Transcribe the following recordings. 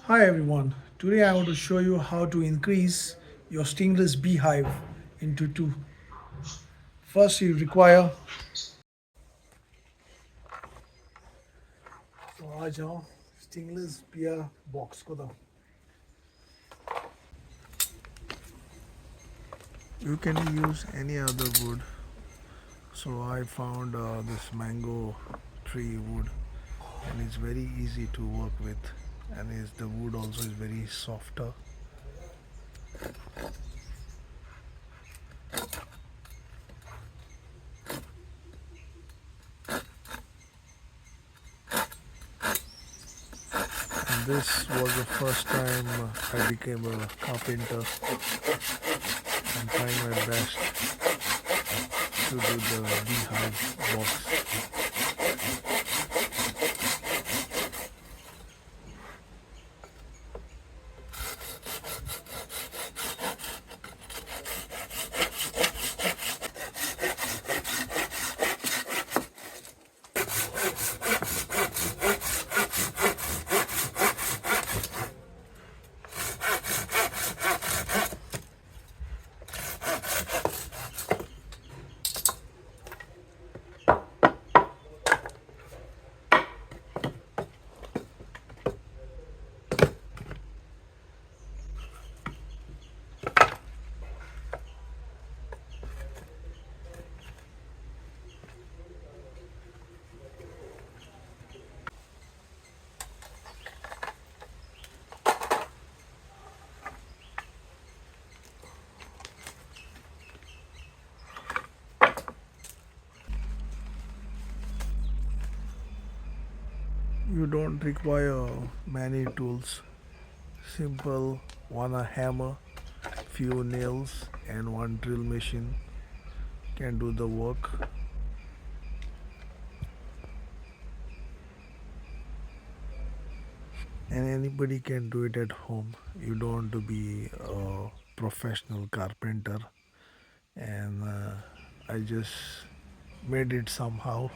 Hi everyone, today I want to show you how to increase your stingless beehive into two. First you require तो आ जाओ stingless beer box को दो. You can use any other wood. So I found this mango tree wood, and it's very easy to work with, and the wood also is very softer. And this was the first time I became a carpenter. I'm trying my best to do the beehive box. You don't require many tools. Simple one a hammer, few nails, and one drill machine can do the work. And anybody can do it at home. You don't want to be a professional carpenter. And I just made it somehow.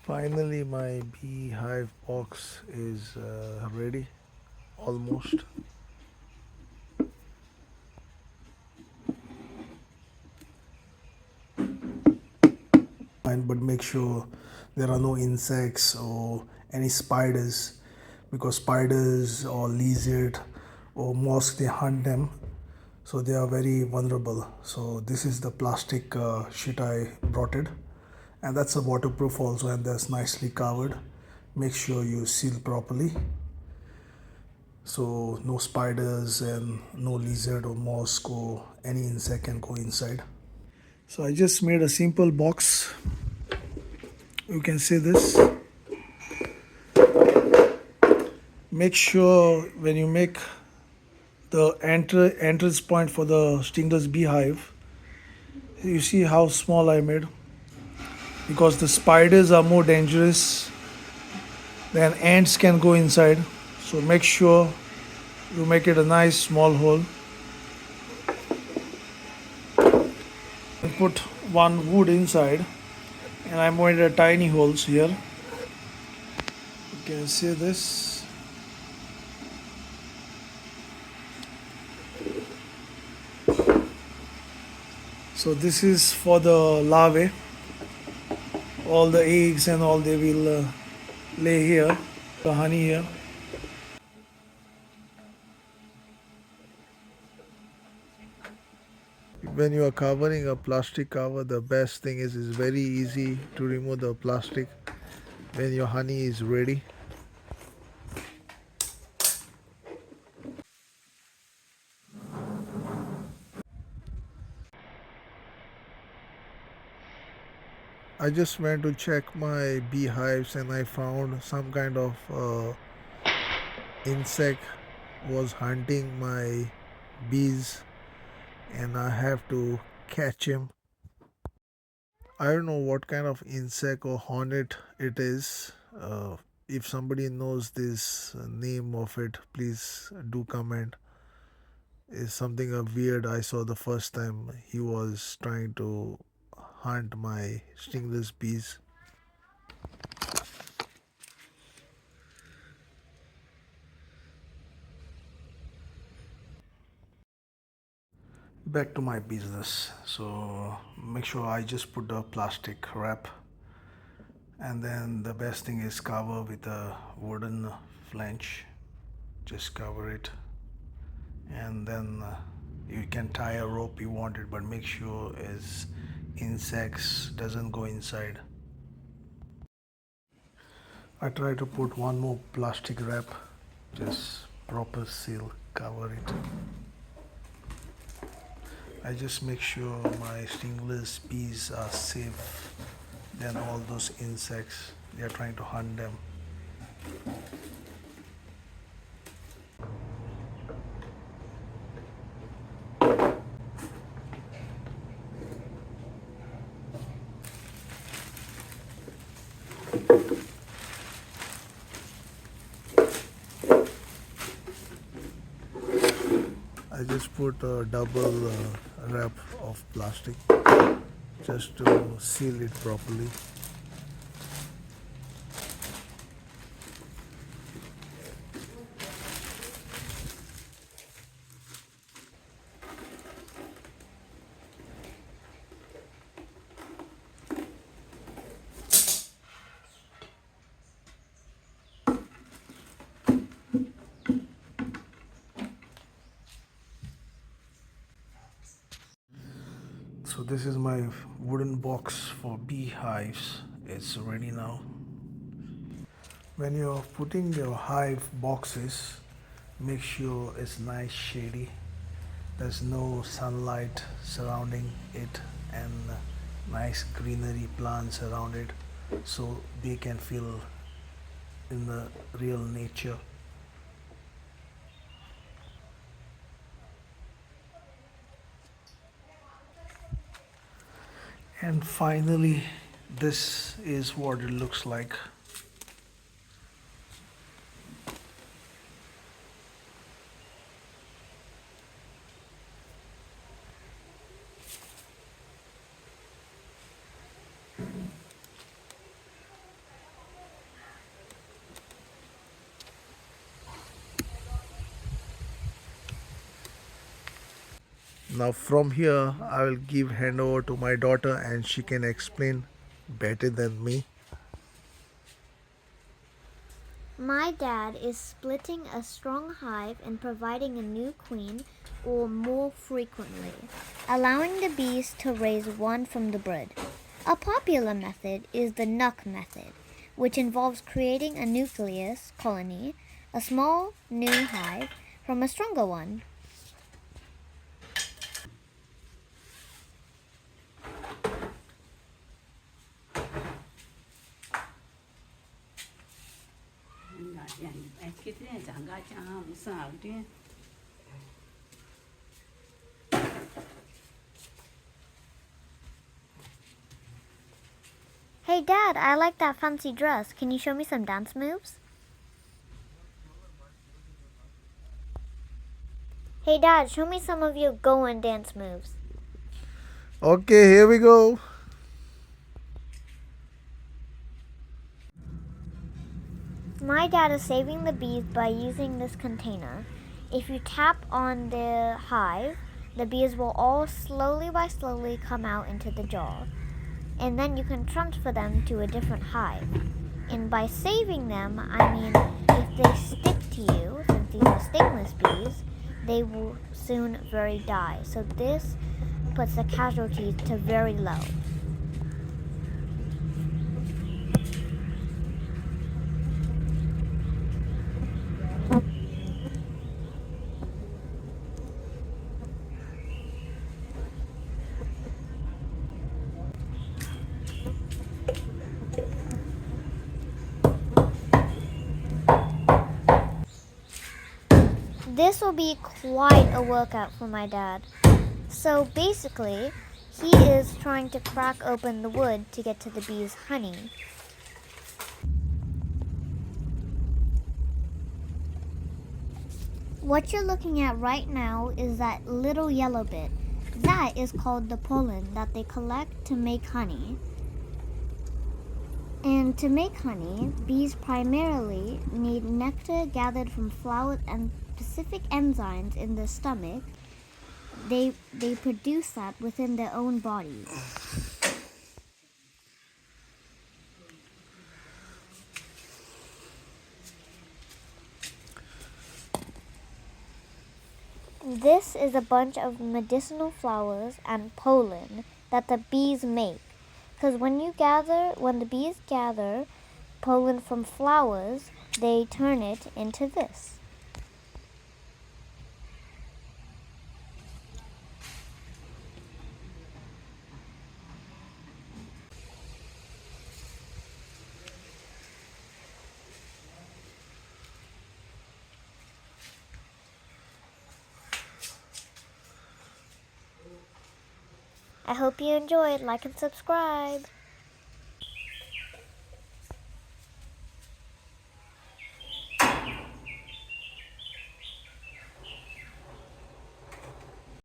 Finally, my beehive box is ready, almost. But make sure there are no insects or any spiders because spiders or lizard or moths they hunt them, so they are very vulnerable. So this is the plastic sheet I brought it, and that's a waterproof also, and that's nicely covered. Make sure you seal properly so no spiders and no lizard or mosque or any insect can go inside. So I just made a simple box. You can see this. Make sure when you make the entrance point for the stingless beehive, you see how small I made, because the spiders are more dangerous than ants can go inside. So make sure you make it a nice small hole and put one wood inside, and I made a tiny holes here. You can see this. So this is for the larvae. All the eggs and all they will lay here, the honey here. When you are covering a plastic cover, the best thing is it's very easy to remove the plastic when your honey is ready. I just went to check my beehives and I found some kind of insect was hunting my bees and I have to catch him. I don't know what kind of insect or hornet it is. If somebody knows this name of it, please do comment. It's something weird I saw the first time he was trying to hunt my stingless bees. Back to my business. So make sure I just put the plastic wrap, and then the best thing is cover with a wooden flange. Just cover it, and then you can tie a rope you want it, but make sure is insects doesn't go inside. I try to put one more plastic wrap, just proper seal, cover it. I just make sure my stingless bees are safe than all those insects. They are trying to hunt them. I just put a double wrap of plastic just to seal it properly. So this is my wooden box for beehives. It's ready now. When you're putting your hive boxes, make sure it's nice shady. There's no sunlight surrounding it, and nice greenery plants around it, so they can feel in the real nature. And finally, this is what it looks like. Now from here I will give hand over to my daughter and she can explain better than me. My dad is splitting a strong hive and providing a new queen or more frequently, allowing the bees to raise one from the brood. A popular method is the nuc method, which involves creating a nucleus colony, a small new hive, from a stronger one. Hey Dad, I like that fancy dress. Can you show me some dance moves? Hey Dad, show me some of your go and dance moves. Okay, here we go. My dad is saving the bees by using this container. If you tap on the hive, the bees will all slowly come out into the jar. And then you can transfer them to a different hive. And by saving them, I mean if they stick to you, since these are stingless bees, they will soon die. So this puts the casualties to very low. This will be quite a workout for my dad. So basically, he is trying to crack open the wood to get to the bees' honey. What you're looking at right now is that little yellow bit. That is called the pollen that they collect to make honey. And to make honey, bees primarily need nectar gathered from flowers and specific enzymes in their stomach. They produce that within their own bodies. This is a bunch of medicinal flowers and pollen that the bees make. Because when the bees gather pollen from flowers, they turn it into this. I hope you enjoyed. Like and subscribe.